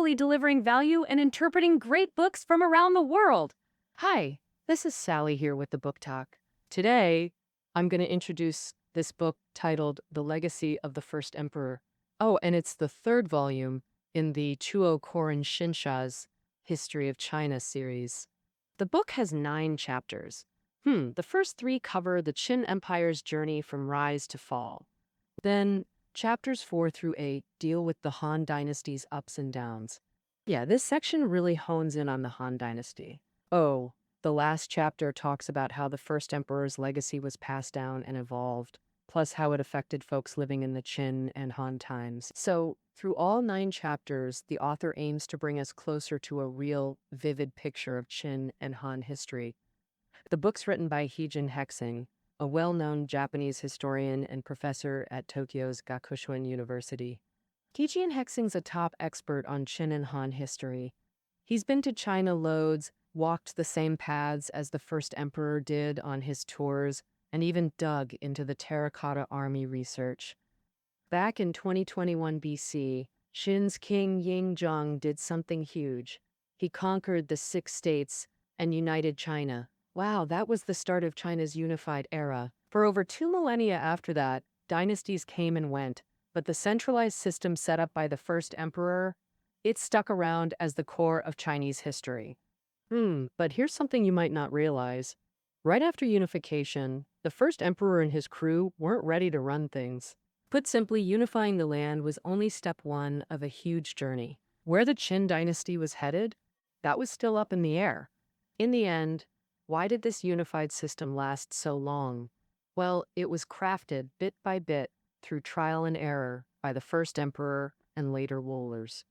faithfully delivering value and interpreting great books from around the world. Hi, this is Sally here with the Book Talk. Today, I'm going to introduce this book titled The Legacy of the First Emperor. Oh, and it's the third volume in the Chuo Koren Shinsha's History of China series. The book has 9 chapters. The first 3 cover the Qin Empire's journey from rise to fall. Then, chapters 4 through 8 deal with the Han Dynasty's ups and downs. Yeah, this section really hones in on the Han Dynasty. Oh, the last chapter talks about how the first emperor's legacy was passed down and evolved, plus how it affected folks living in the Qin and Han times. So, through all 9 chapters, the author aims to bring us closer to a real, vivid picture of Qin and Han history. The book's written by Jing Ke, a well-known Japanese historian and professor at Tokyo's Gakushuen University. Jing Ke's a top expert on Qin and Han history. He's been to China loads, walked the same paths as the first emperor did on his tours, and even dug into the terracotta army research. Back in 2021 BC, Qin's king Ying Zheng did something huge. He conquered the 6 states and united China. Wow, that was the start of China's unified era. For over 2 millennia after that, dynasties came and went, but the centralized system set up by the first emperor, it stuck around as the core of Chinese history. But here's something you might not realize. Right after unification, the first emperor and his crew weren't ready to run things. Put simply, unifying the land was only step 1 of a huge journey. Where the Qin dynasty was headed, that was still up in the air. In the end, why did this unified system last so long? Well, it was crafted bit by bit through trial and error by the first emperor and later rulers.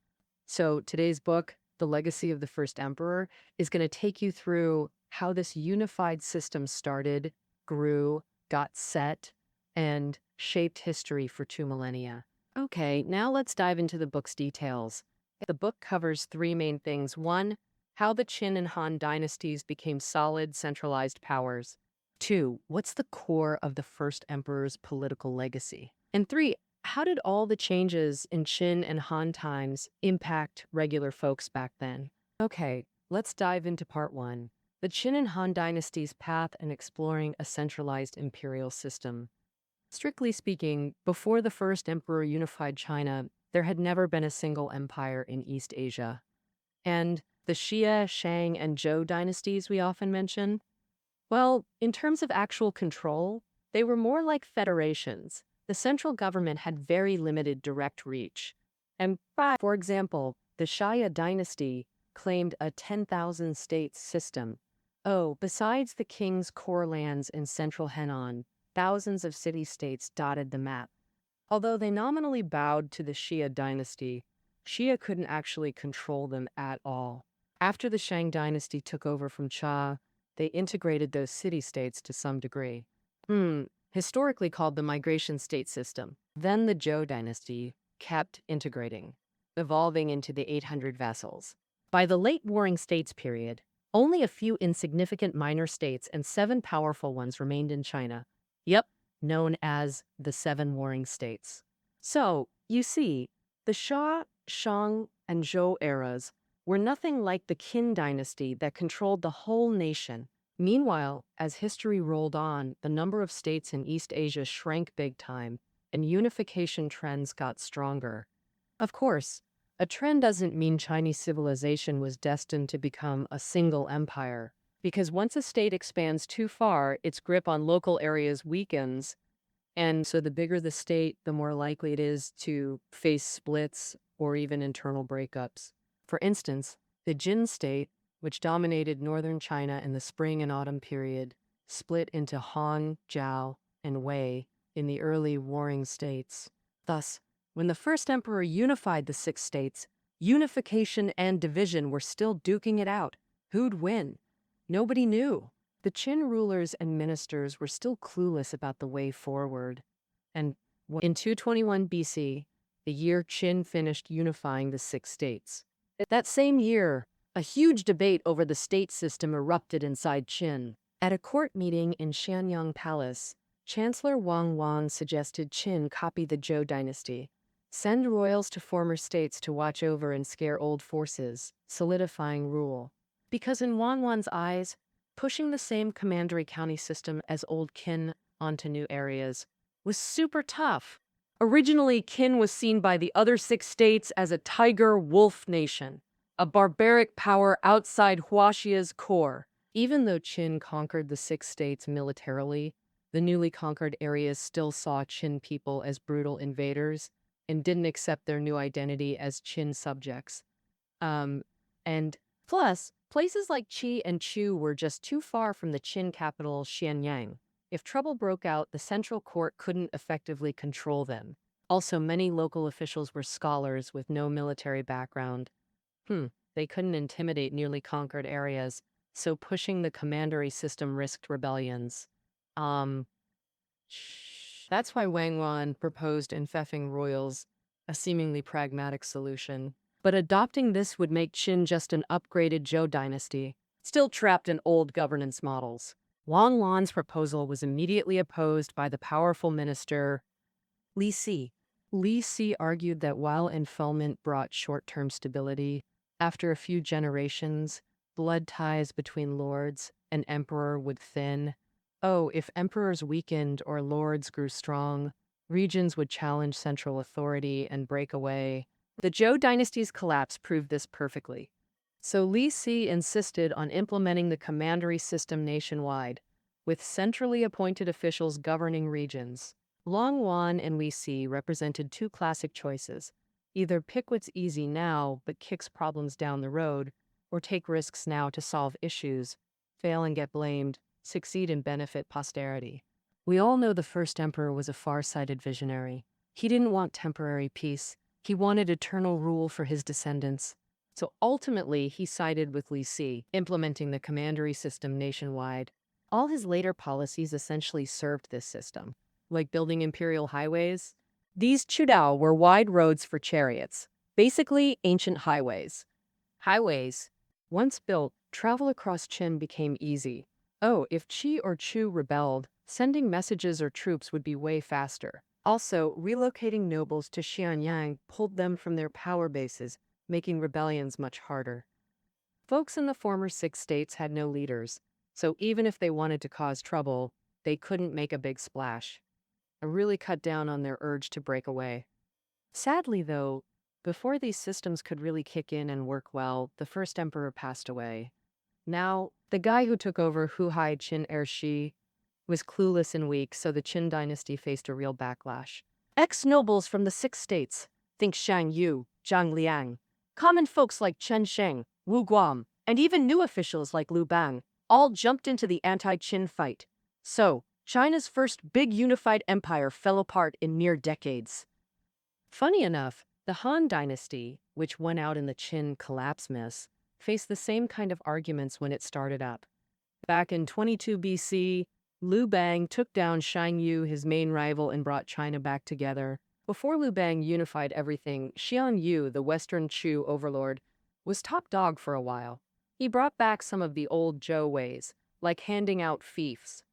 So today's book, The Legacy of the First Emperor, is going to take you through how this unified system started, grew, got set, and shaped history for 2 millennia. Okay, now let's dive into the book's details. The book covers 3 main things. 1, how the Qin and Han dynasties became solid, centralized powers. 2, what's the core of the first emperor's political legacy? And 3, how did all the changes in Qin and Han times impact regular folks back then? Okay, let's dive into part 1. The Qin and Han dynasty's path in exploring a centralized imperial system. Strictly speaking, before the first emperor unified China, there had never been a single empire in East Asia. And the Xia, Shang, and Zhou dynasties we often mention, well, in terms of actual control, they were more like federations. The central government had very limited direct reach. And, for example, the Xia dynasty claimed a 10,000 states system. Oh, besides the king's core lands in central Henan, thousands of city-states dotted the map. Although they nominally bowed to the Xia dynasty, Xia couldn't actually control them at all. After the Shang dynasty took over from Cha, they integrated those city-states to some degree. Historically called the migration state system. Then the Zhou dynasty kept integrating, evolving into the 800 vassals. By the late Warring States period, only a few insignificant minor states and 7 powerful ones remained in China. Yep, known as the 7 Warring States. So, you see, the Xia, Shang, and Zhou eras were nothing like the Qin dynasty that controlled the whole nation. Meanwhile, as history rolled on, the number of states in East Asia shrank big time, and unification trends got stronger. Of course, a trend doesn't mean Chinese civilization was destined to become a single empire, because once a state expands too far, its grip on local areas weakens, and so the bigger the state, the more likely it is to face splits or even internal breakups. For instance, the Jin state, which dominated northern China in the spring and autumn period, split into Han, Zhao, and Wei in the early Warring States. Thus, when the first emperor unified the 6 states, unification and division were still duking it out. Who'd win? Nobody knew. The Qin rulers and ministers were still clueless about the way forward. And in 221 BC, the year Qin finished unifying the 6 states. That same year, a huge debate over the state system erupted inside Qin. At a court meeting in Xianyang Palace, Chancellor Wang suggested Qin copy the Zhou dynasty, Send royals to former states to watch over and scare old forces, solidifying rule. Because in Wanwan's eyes, pushing the same commandery county system as old Qin onto new areas was super tough. Originally, Qin was seen by the other 6 states as a tiger wolf nation, a barbaric power outside Huaxia's core. Even though Qin conquered the 6 states militarily, the newly conquered areas still saw Qin people as brutal invaders and didn't accept their new identity as Qin subjects. And plus, places like Qi and Chu were just too far from the Qin capital Xianyang. If trouble broke out, the central court couldn't effectively control them. Also, many local officials were scholars with no military background. They couldn't intimidate newly conquered areas, so pushing the commandery system risked rebellions. That's why Wang Wan proposed infeffing royals, a seemingly pragmatic solution. But adopting this would make Qin just an upgraded Zhou dynasty, still trapped in old governance models. Wang Wan's proposal was immediately opposed by the powerful minister Li Si. Li Si argued that while enfealment brought short-term stability, after a few generations, blood ties between lords and emperor would thin. Oh, if emperors weakened or lords grew strong, regions would challenge central authority and break away. The Zhou dynasty's collapse proved this perfectly. So Li Si insisted on implementing the commandery system nationwide, with centrally appointed officials governing regions. Long Wan and Li Si represented two classic choices. Either pick what's easy now but kicks problems down the road, or take risks now to solve issues, fail and get blamed, succeed and benefit posterity. We all know the first emperor was a far-sighted visionary. He didn't want temporary peace. He wanted eternal rule for his descendants. So ultimately, he sided with Li Si, implementing the commandery system nationwide. All his later policies essentially served this system, like building imperial highways. These chudao were wide roads for chariots, basically ancient highways. Highways, once built, travel across Qin became easy. Oh, if Qi or Chu rebelled, sending messages or troops would be way faster. Also, relocating nobles to Xianyang pulled them from their power bases, making rebellions much harder. Folks in the former 6 states had no leaders, so even if they wanted to cause trouble, they couldn't make a big splash. It really cut down on their urge to break away. Sadly, though, before these systems could really kick in and work well, the first emperor passed away. Now, the guy who took over Huhai Qin Ershi was clueless and weak, so the Qin dynasty faced a real backlash. Ex-nobles from the 6 states, think Shang Yu, Zhang Liang, common folks like Chen Sheng, Wu Guam, and even new officials like Lu Bang, all jumped into the anti-Qin fight. So, China's first big unified empire fell apart in mere decades. Funny enough, the Han dynasty, which went out in the Qin collapse mess, faced the same kind of arguments when it started up. Back in 22 BC, Lu Bang took down Shang Yu, his main rival, and brought China back together. Before Lu Bang unified everything, Xian Yu, the Western Chu overlord, was top dog for a while. He brought back some of the old Zhou ways, like handing out fiefs.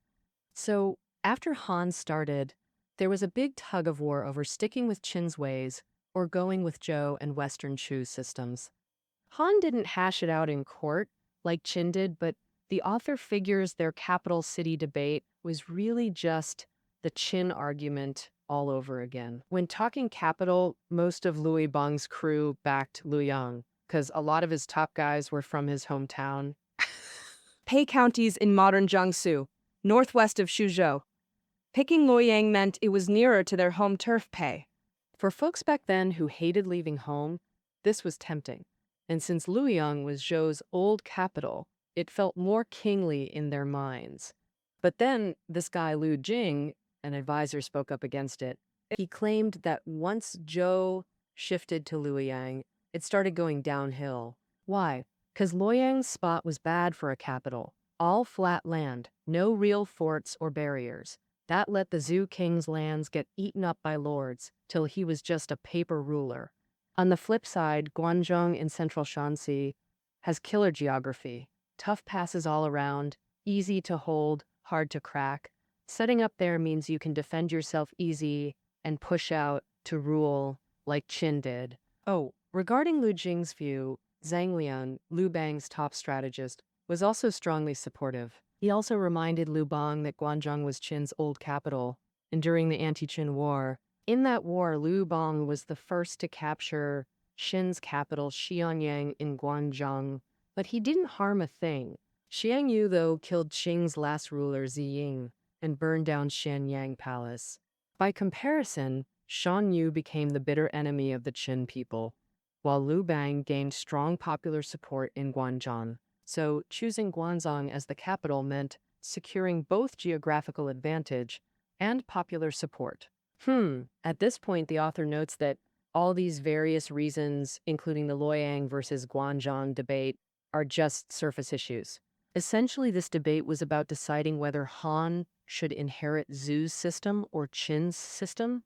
So, after Han started, there was a big tug of war over sticking with Qin's ways or going with Zhou and Western Chu systems. Han didn't hash it out in court like Qin did, but the author figures their capital city debate was really just the Qin argument all over again. When talking capital, most of Louis Bang's crew backed Luoyang, because a lot of his top guys were from his hometown. Pei counties in modern Jiangsu, northwest of Suzhou. Picking Luoyang meant it was nearer to their home turf Pei. For folks back then who hated leaving home, this was tempting. And since Luoyang was Zhou's old capital, it felt more kingly in their minds. But then this guy Lu Jing, an advisor, spoke up against it. He claimed that once Zhou shifted to Luoyang, it started going downhill. Why? Because Luoyang's spot was bad for a capital. All flat land, no real forts or barriers. That let the Zhou king's lands get eaten up by lords, till he was just a paper ruler. On the flip side, Guangzhou in central Shanxi has killer geography. Tough passes all around, easy to hold, hard to crack. Setting up there means you can defend yourself easy and push out to rule like Qin did. Oh, regarding Lu Jing's view, Zhang Liang, Lu Bang's top strategist, was also strongly supportive. He also reminded Lu Bang that Guanzhong was Qin's old capital, and during the anti-Qin War, in that war, Lu Bang was the first to capture Qin's capital, Xianyang, in Guanzhong, but he didn't harm a thing. Xiang Yu, though, killed Qing's last ruler, Ziying, and burned down Xianyang Palace. By comparison, Shan Yu became the bitter enemy of the Qin people, while Lu Bang gained strong popular support in Guanzhong. So, choosing Guanzhong as the capital meant securing both geographical advantage and popular support. At this point, the author notes that all these various reasons, including the Luoyang versus Guanzhong debate, are just surface issues. Essentially, this debate was about deciding whether Han should inherit Zhu's system or Qin's system.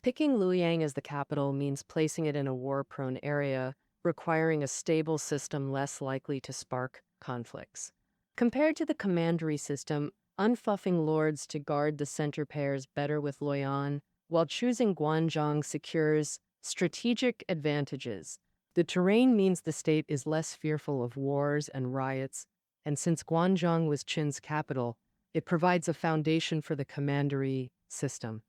Picking Luoyang as the capital means placing it in a war-prone area, requiring a stable system less likely to spark conflicts. Compared to the commandery system, unfuffing lords to guard the center pairs better with Luoyang, while choosing Guanzhong secures strategic advantages. The terrain means the state is less fearful of wars and riots, and since Guanzhong was Qin's capital, it provides a foundation for the commandery system.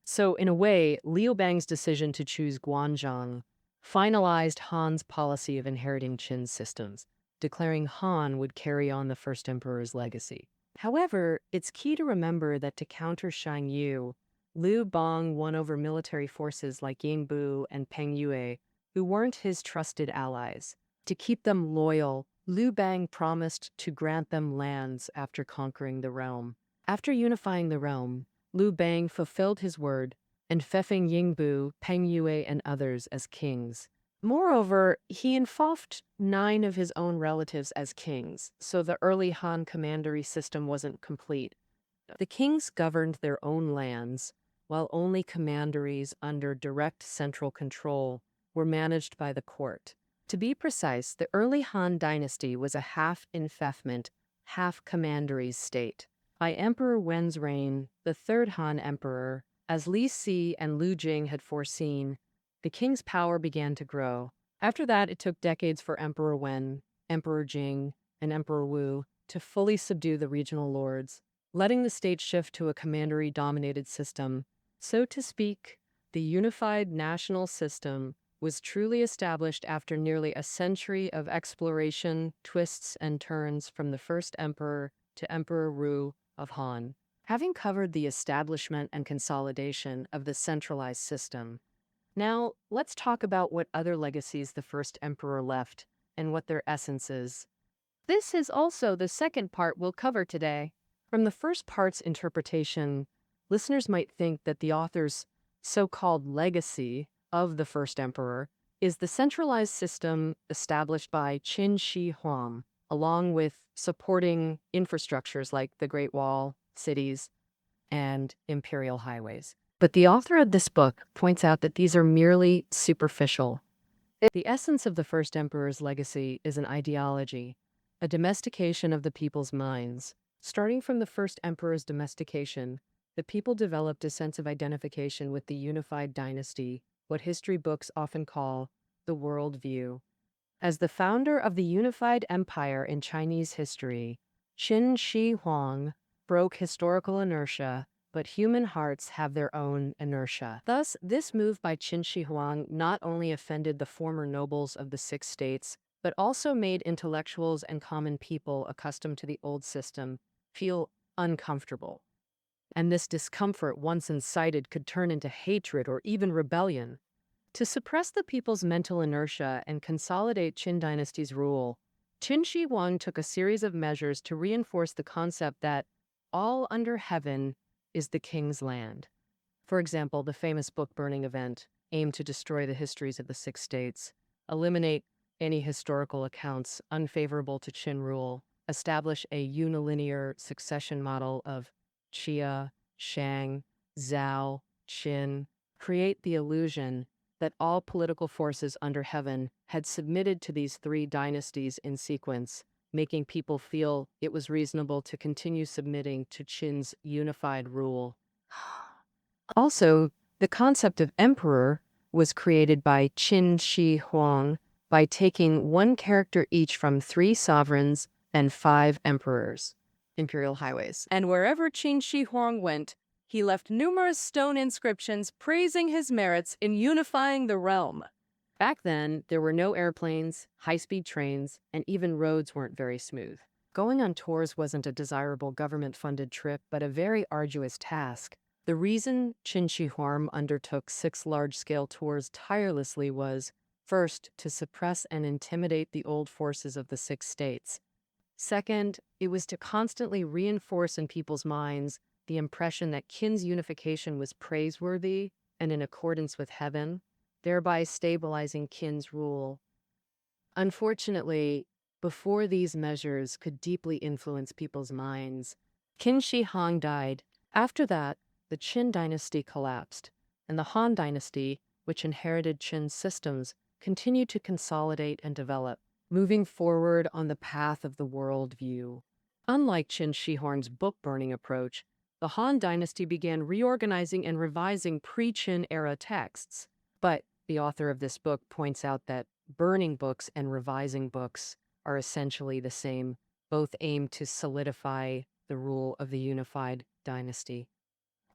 So, in a way, Liu Bang's decision to choose Guanzhong finalized Han's policy of inheriting Qin's systems, declaring Han would carry on the first emperor's legacy. However, it's key to remember that to counter Shang Yu, Liu Bang won over military forces like Ying Bu and Peng Yue, who weren't his trusted allies. To keep them loyal, Liu Bang promised to grant them lands after conquering the realm. After unifying the realm, Liu Bang fulfilled his word, and Fefeng Yingbu, Peng Yue, and others as kings. Moreover, he involved 9 of his own relatives as kings, so the early Han commandery system wasn't complete. The kings governed their own lands, while only commanderies under direct central control were managed by the court. To be precise, the early Han dynasty was a half-enfeoffment, half-commanderies state. By Emperor Wen's reign, the third Han emperor, as Li Si and Lu Jing had foreseen, the king's power began to grow. After that, it took decades for Emperor Wen, Emperor Jing, and Emperor Wu to fully subdue the regional lords, letting the state shift to a commandery-dominated system. So to speak, the unified national system was truly established after nearly a century of exploration, twists, and turns from the first emperor to Emperor Wu of Han. Having covered the establishment and consolidation of the centralized system, now let's talk about what other legacies the first emperor left and what their essence is. This is also the second part we'll cover today. From the first part's interpretation, listeners might think that the author's so-called legacy of the first emperor is the centralized system established by Qin Shi Huang, along with supporting infrastructures like the Great Wall, cities, and imperial highways. But the author of this book points out that these are merely superficial. The essence of the first emperor's legacy is an ideology, a domestication of the people's minds. Starting from the first emperor's domestication, the people developed a sense of identification with the unified dynasty, what history books often call the world view. As the founder of the unified empire in Chinese history, Qin Shi Huang broke historical inertia, but human hearts have their own inertia. Thus, this move by Qin Shi Huang not only offended the former nobles of the 6 states, but also made intellectuals and common people accustomed to the old system feel uncomfortable. And this discomfort, once incited, could turn into hatred or even rebellion. To suppress the people's mental inertia and consolidate Qin dynasty's rule, Qin Shi Huang took a series of measures to reinforce the concept that all under heaven is the king's land. For example, the famous book-burning event aimed to destroy the histories of the 6 states, eliminate any historical accounts unfavorable to Qin rule, establish a unilinear succession model of Xia, Shang, Zhao, Qin, create the illusion that all political forces under heaven had submitted to these 3 dynasties in sequence, making people feel it was reasonable to continue submitting to Qin's unified rule. Also, the concept of emperor was created by Qin Shi Huang by taking one character each from 3 sovereigns and 5 emperors. Imperial highways. And wherever Qin Shi Huang went, he left numerous stone inscriptions praising his merits in unifying the realm. Back then, there were no airplanes, high-speed trains, and even roads weren't very smooth. Going on tours wasn't a desirable government-funded trip, but a very arduous task. The reason Qin Shi Huang undertook 6 large-scale tours tirelessly was, first, to suppress and intimidate the old forces of the 6 states. Second, it was to constantly reinforce in people's minds the impression that Qin's unification was praiseworthy and in accordance with heaven, thereby stabilizing Qin's rule. Unfortunately, before these measures could deeply influence people's minds, Qin Shi Huang died. After that, the Qin dynasty collapsed, and the Han dynasty, which inherited Qin's systems, continued to consolidate and develop, moving forward on the path of the world view. Unlike Qin Shi Huang's book-burning approach, the Han dynasty began reorganizing and revising pre-Qin era texts. But the author of this book points out that burning books and revising books are essentially the same. Both aim to solidify the rule of the unified dynasty.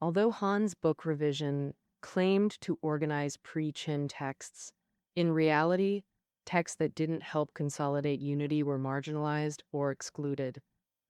Although Han's book revision claimed to organize pre-Qin texts, in reality, texts that didn't help consolidate unity were marginalized or excluded.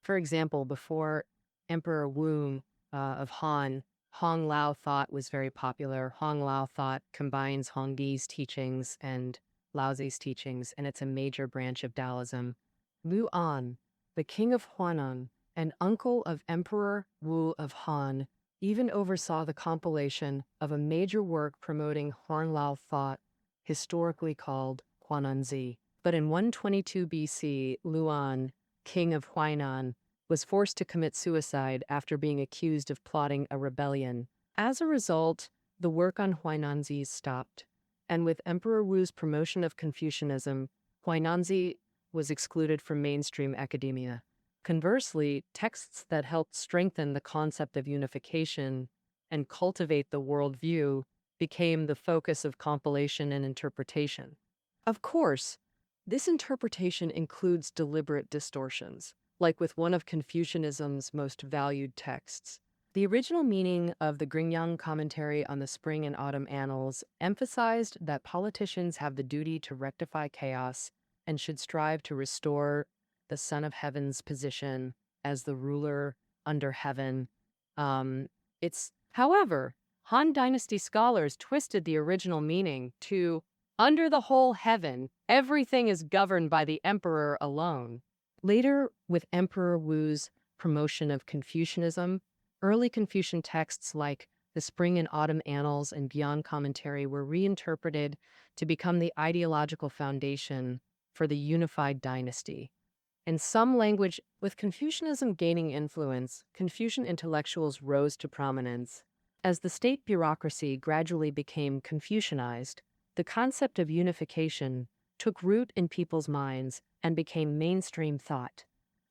For example, before Emperor Wu of Han, Hong Lao thought was very popular. Hong Lao thought combines Hongdi's teachings and Laozi's teachings, and it's a major branch of Taoism. Lu An, the king of Huainan and uncle of Emperor Wu of Han, even oversaw the compilation of a major work promoting Hong Lao thought, historically called Huananzi. But in 122 BC, Lu An, king of Huainan, was forced to commit suicide after being accused of plotting a rebellion. As a result, the work on Huainanzi stopped, and with Emperor Wu's promotion of Confucianism, Huainanzi was excluded from mainstream academia. Conversely, texts that helped strengthen the concept of unification and cultivate the worldview became the focus of compilation and interpretation. Of course, this interpretation includes deliberate distortions, like with one of Confucianism's most valued texts. The original meaning of the Gringyang commentary on the Spring and Autumn Annals emphasized that politicians have the duty to rectify chaos and should strive to restore the Son of Heaven's position as the ruler under heaven. However, Han Dynasty scholars twisted the original meaning to, under the whole heaven, everything is governed by the emperor alone. Later, with Emperor Wu's promotion of Confucianism, early Confucian texts like the Spring and Autumn Annals and Beyond Commentary were reinterpreted to become the ideological foundation for the unified dynasty. In some language, with Confucianism gaining influence, Confucian intellectuals rose to prominence. As the state bureaucracy gradually became Confucianized, the concept of unification took root in people's minds and became mainstream thought.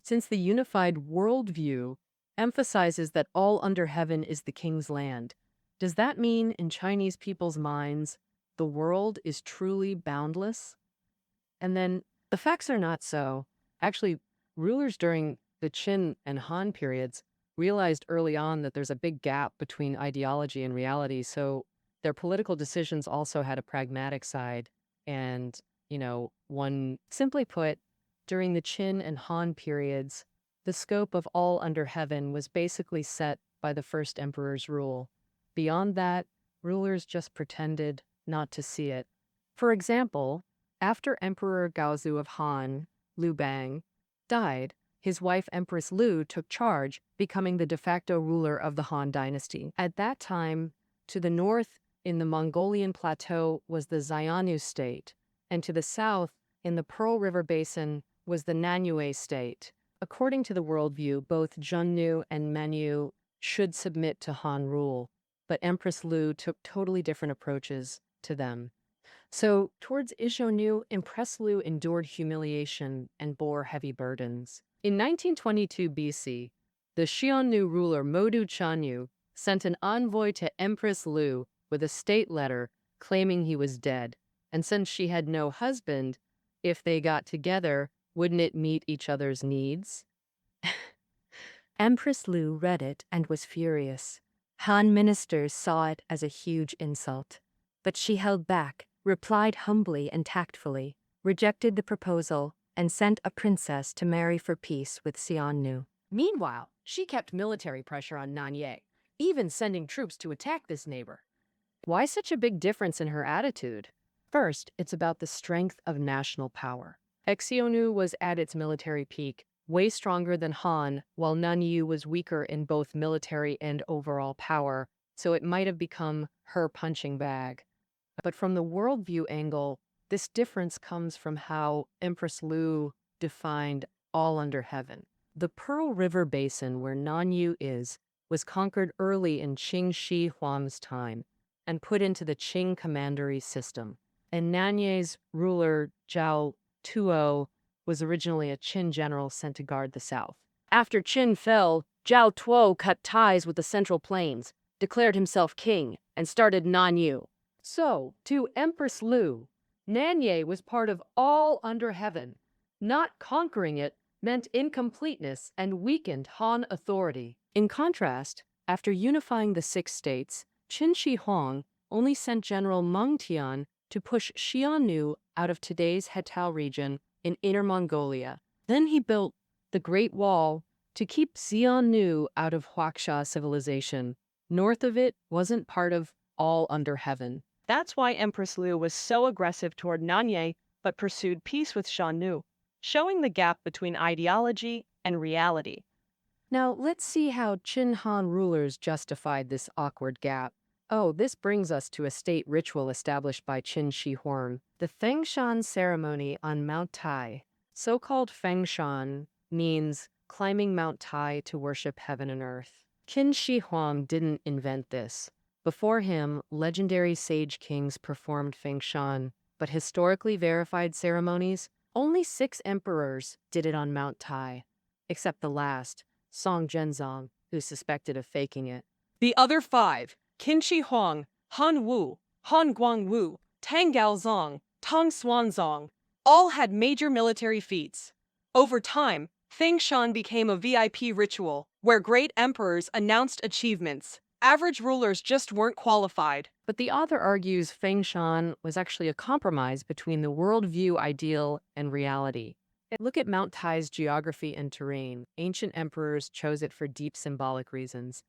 Since the unified worldview emphasizes that all under heaven is the king's land, does that mean in Chinese people's minds the world is truly boundless? And then the facts are not so. Actually, rulers during the Qin and Han periods realized early on that there's a big gap between ideology and reality, so their political decisions also had a pragmatic side. And, simply put, during the Qin and Han periods, the scope of all under heaven was basically set by the first emperor's rule. Beyond that, rulers just pretended not to see it. For example, after Emperor Gaozu of Han, Liu Bang, died, his wife Empress Lu took charge, becoming the de facto ruler of the Han dynasty. At that time, to the north in the Mongolian plateau was the Xiongnu state, and to the south in the Pearl River Basin was the Nanyue state. According to the worldview, both Zhengnu and Menyu should submit to Han rule, but Empress Lu took totally different approaches to them. So, towards Xiongnu, Empress Lu endured humiliation and bore heavy burdens. In 1922 BC, the Xiongnu ruler Modu Chanyu sent an envoy to Empress Lu with a state letter claiming he was dead. And since she had no husband, if they got together, wouldn't it meet each other's needs? Empress Lu read it and was furious. Han ministers saw it as a huge insult. But she held back, replied humbly and tactfully, rejected the proposal, and sent a princess to marry for peace with Xiannu. Meanwhile, she kept military pressure on Nanye, even sending troops to attack this neighbor. Why such a big difference in her attitude? First, it's about the strength of national power. Xiannu was at its military peak, way stronger than Han, while Nanyu was weaker in both military and overall power, so it might have become her punching bag. But from the worldview angle, this difference comes from how Empress Lu defined all under heaven. The Pearl River Basin, where Nanyu is, was conquered early in Qin Shi Huang's time and put into the Qing commandery system. And Nanye's ruler, Zhao Tuo, was originally a Qin general sent to guard the south. After Qin fell, Zhao Tuo cut ties with the Central Plains, declared himself king, and started Nanyu. So, to Empress Lu, Nanye was part of all under heaven. Not conquering it meant incompleteness and weakened Han authority. In contrast, after unifying the 6 states, Qin Shi Huang only sent General Meng Tian to push Xiannu out of today's Hetao region in Inner Mongolia. Then he built the Great Wall to keep Xiannu out of Huaxia civilization. North of it wasn't part of all under heaven. That's why Empress Lu was so aggressive toward Nanye, but pursued peace with Xiannu, showing the gap between ideology and reality. Now, let's see how Qin Han rulers justified this awkward gap. Oh, this brings us to a state ritual established by Qin Shi Huang, the Fengshan ceremony on Mount Tai. So-called Fengshan means climbing Mount Tai to worship heaven and earth. Qin Shi Huang didn't invent this. Before him, legendary sage kings performed Fengshan, but historically verified ceremonies, only 6 emperors did it on Mount Tai, except the last, Song Zhenzong, who's suspected of faking it. The other 5, Qin Shi Huang, Han Wu, Han Guangwu, Tang Gaozong, Tang Xuanzong, all had major military feats. Over time, Fengshan became a VIP ritual where great emperors announced achievements. Average rulers just weren't qualified. But the author argues Fengshan was actually a compromise between the worldview ideal and reality. Look at Mount Tai's geography and terrain. Ancient emperors chose it for deep symbolic reasons.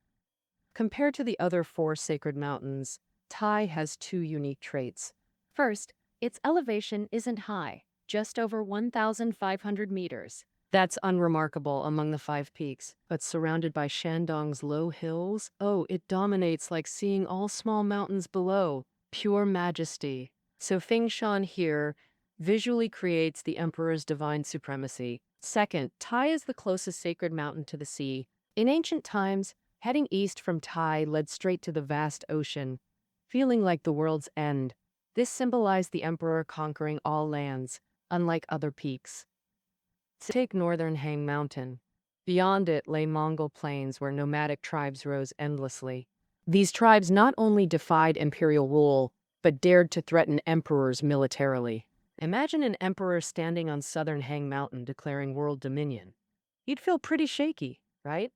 Compared to the other 4 sacred mountains, Tai has 2 unique traits. First, its elevation isn't high, just over 1,500 meters. That's unremarkable among the 5 peaks, but surrounded by Shandong's low hills, oh, it dominates like seeing all small mountains below. Pure majesty. So Fengshan here visually creates the emperor's divine supremacy. Second, Tai is the closest sacred mountain to the sea. In ancient times, heading east from Tai led straight to the vast ocean, feeling like the world's end. This symbolized the emperor conquering all lands, unlike other peaks. Take northern Hang Mountain. Beyond it lay Mongol plains where nomadic tribes rose endlessly. These tribes not only defied imperial rule, but dared to threaten emperors militarily. Imagine an emperor standing on southern Hang Mountain declaring world dominion. You'd feel pretty shaky, right?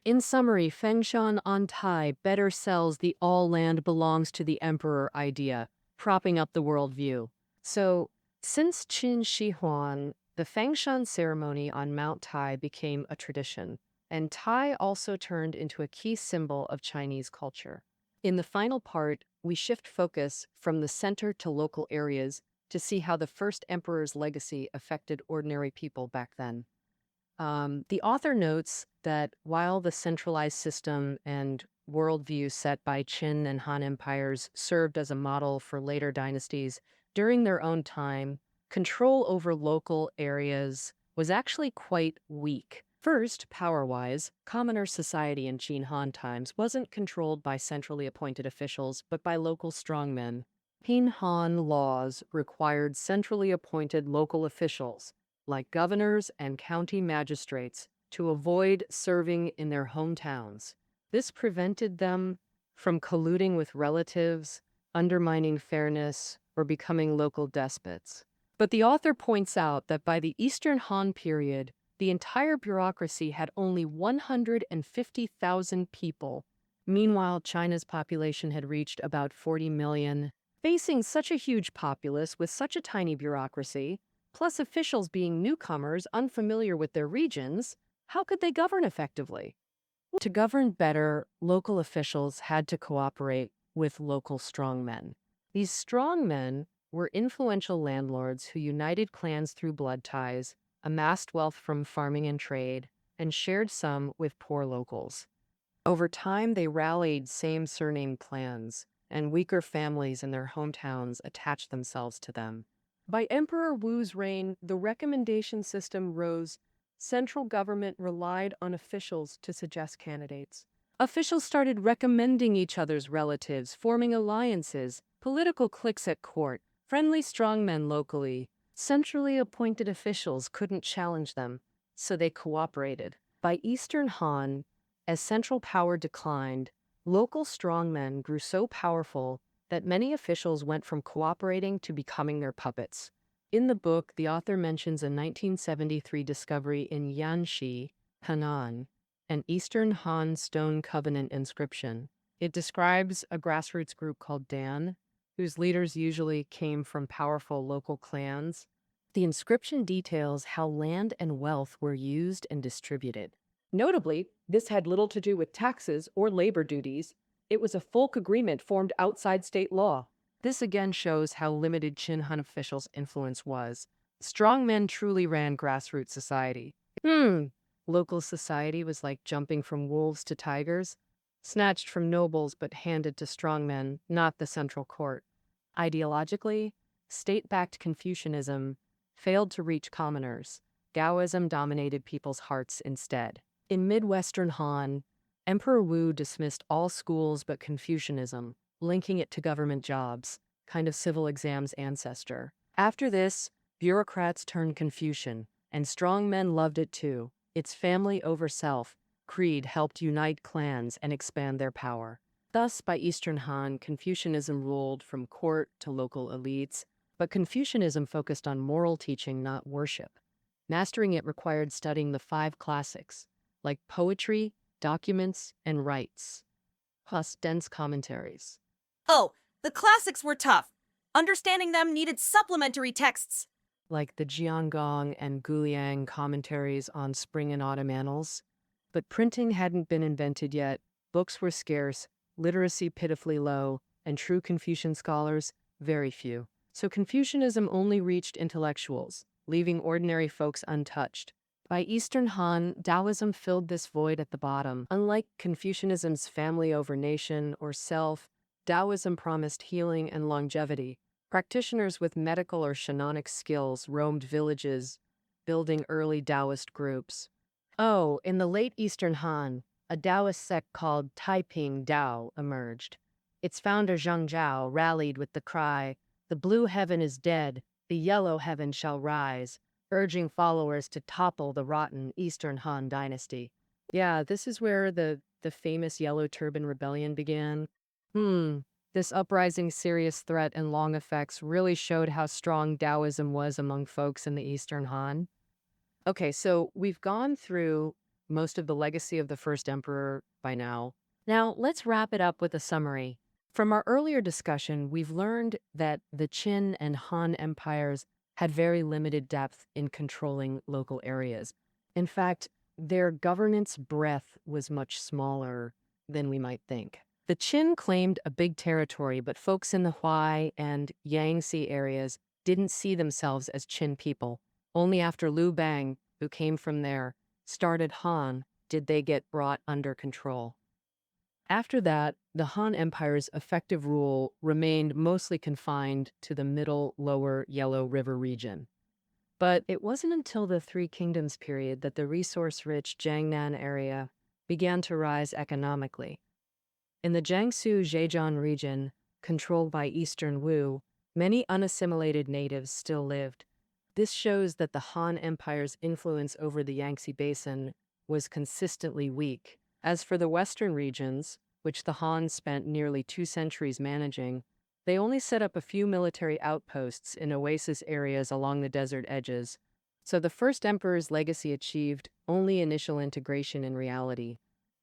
In summary, Fengshan on Tai better sells the all land belongs to the emperor idea, propping up the worldview. So, since Qin Shi Huang, the Fengshan ceremony on Mount Tai became a tradition, and Tai also turned into a key symbol of Chinese culture. In the final part, we shift focus from the center to local areas to see how the first emperor's legacy affected ordinary people back then. The author notes that while the centralized system and worldview set by Qin and Han empires served as a model for later dynasties, during their own time, control over local areas was actually quite weak. First, power-wise, commoner society in Qin Han times wasn't controlled by centrally appointed officials, but by local strongmen. Qin Han laws required centrally appointed local officials, like governors and county magistrates, to avoid serving in their hometowns. This prevented them from colluding with relatives, undermining fairness, or becoming local despots. But the author points out that by the Eastern Han period, the entire bureaucracy had only 150,000 people. Meanwhile, China's population had reached about 40 million. Facing such a huge populace with such a tiny bureaucracy, plus officials being newcomers unfamiliar with their regions, how could they govern effectively? To govern better, local officials had to cooperate with local strongmen. These strongmen were influential landlords who united clans through blood ties, amassed wealth from farming and trade, and shared some with poor locals. Over time, they rallied same surname clans, and weaker families in their hometowns attached themselves to them. By Emperor Wu's reign, the recommendation system rose. Central government relied on officials to suggest candidates. Officials started recommending each other's relatives, forming alliances, political cliques at court, friendly strongmen locally. Centrally appointed officials couldn't challenge them, so they cooperated. By Eastern Han, as central power declined, local strongmen grew so powerful that many officials went from cooperating to becoming their puppets. In the book, the author mentions a 1973 discovery in Yanxi, Henan, an Eastern Han stone covenant inscription. It describes a grassroots group called Dan, whose leaders usually came from powerful local clans. The inscription details how land and wealth were used and distributed. Notably, this had little to do with taxes or labor duties. It was a folk agreement formed outside state law. This again shows how limited Qin Han officials' influence was. Strongmen truly ran grassroots society. Local society was like jumping from wolves to tigers, snatched from nobles but handed to strongmen, not the central court. Ideologically, state-backed Confucianism failed to reach commoners. Taoism dominated people's hearts instead. In Midwestern Han, Emperor Wu dismissed all schools but Confucianism, linking it to government jobs, kind of civil exams ancestor. After this, bureaucrats turned Confucian, and strong men loved it too. Its family over self creed helped unite clans and expand their power. Thus, by Eastern Han, Confucianism ruled from court to local elites, but Confucianism focused on moral teaching, not worship. Mastering it required studying the 5 classics, like poetry, documents, and rites, plus dense commentaries. Oh, the classics were tough. Understanding them needed supplementary texts. Like the Jiangong and Guliang commentaries on spring and autumn annals. But printing hadn't been invented yet, books were scarce, literacy pitifully low, and true Confucian scholars, very few. So Confucianism only reached intellectuals, leaving ordinary folks untouched. By Eastern Han, Taoism filled this void at the bottom. Unlike Confucianism's family over nation or self, Taoism promised healing and longevity. Practitioners with medical or shamanic skills roamed villages, building early Taoist groups. Oh, in the late Eastern Han, a Taoist sect called Taiping Tao emerged. Its founder Zhang Zhao rallied with the cry, "The blue heaven is dead, the yellow heaven shall rise," urging followers to topple the rotten Eastern Han dynasty. Yeah, this is where the famous Yellow Turban Rebellion began. This uprising's serious threat and long effects really showed how strong Taoism was among folks in the Eastern Han. Okay, so we've gone through most of the legacy of the first emperor by now. Now, let's wrap it up with a summary. From our earlier discussion, we've learned that the Qin and Han empires had very limited depth in controlling local areas. In fact, their governance breadth was much smaller than we might think. The Qin claimed a big territory, but folks in the Huai and Yangtze areas didn't see themselves as Qin people. Only after Lu Bang, who came from there, started Han, did they get brought under control. After that, the Han Empire's effective rule remained mostly confined to the middle lower Yellow River region. But it wasn't until the Three Kingdoms period that the resource-rich Jiangnan area began to rise economically. In the Jiangsu-Zhejiang region, controlled by Eastern Wu, many unassimilated natives still lived. This shows that the Han Empire's influence over the Yangtze Basin was consistently weak. As for the western regions, which the Han spent nearly 2 centuries managing, they only set up a few military outposts in oasis areas along the desert edges. So the first emperor's legacy achieved only initial integration in reality.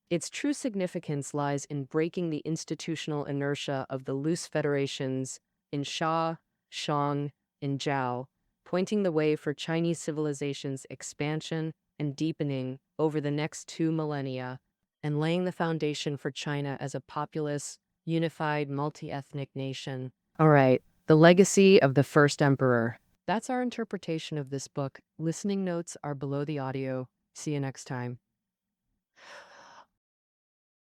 Its true significance lies in breaking the institutional inertia of the loose federations in Xia, Shang, and Zhao, pointing the way for Chinese civilization's expansion and deepening over the next 2 millennia, and laying the foundation for China as a populous, unified, multi-ethnic nation. All right, the legacy of the first emperor. That's our interpretation of this book. Listening notes are below the audio. See you next time.